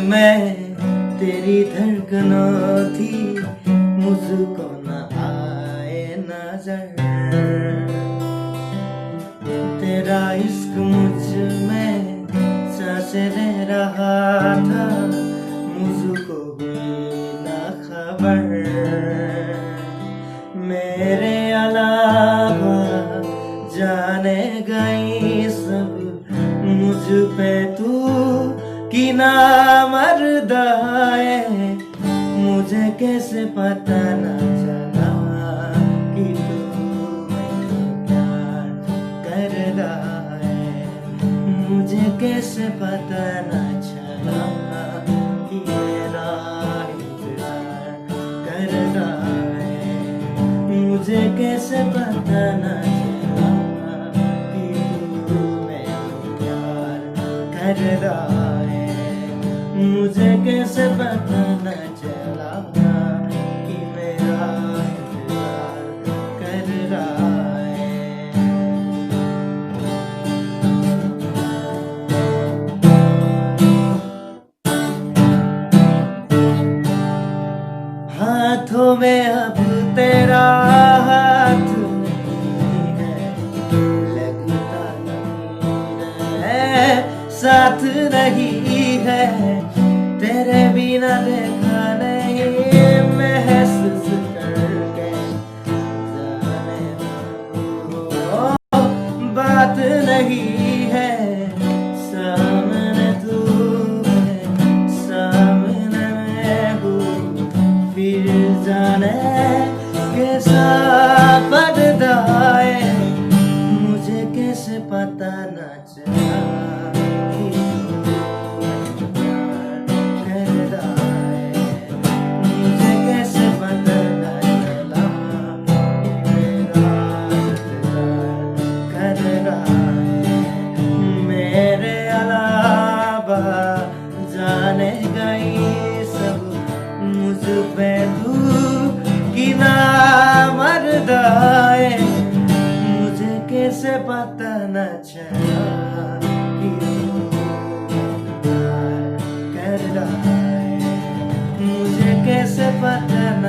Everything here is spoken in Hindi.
में तेरी धड़कनों थी, मुझको न आए नजर। तेरा इश्क मुझ में सांसें ले रहा था, मुझको हुई ना खबर। मेरे अलावा जाने गई सब, मुझ पे तू कि ना मर्दा है। मुझे कैसे पता न चला कि तू मेरा प्यार कर रहा है। मुझे कैसे पता न चला कि मेरा इंतजार कर रहा है। मुझे कैसे पता न चला कि तू मेरा प्यार कर रहा है। मुझे कैसे पता न चला कि मेरा इंतजार कर रहा है। हाथों में अब तेरा हाथ नहीं है, लगता नहीं है, साथ नहीं है। तेरे बिना देखा नहीं, महसूस करके जाने दो। बात नहीं है, सामने तू है, सामने मैं हूँ, फिर जाने कैसा पर्दा है। मुझे कैसे पता न चला कि तू प्यार कर रहा है। मुझे कैसे पता न चला कि मेरा इंतजार कर रहा है। मेरे अलावा जाने गई सब, मुझ पे तू कि ना मर्दा है। मुझे कैसे पता न चला कि तू प्यार कर रहा है। मुझे कैसे पता न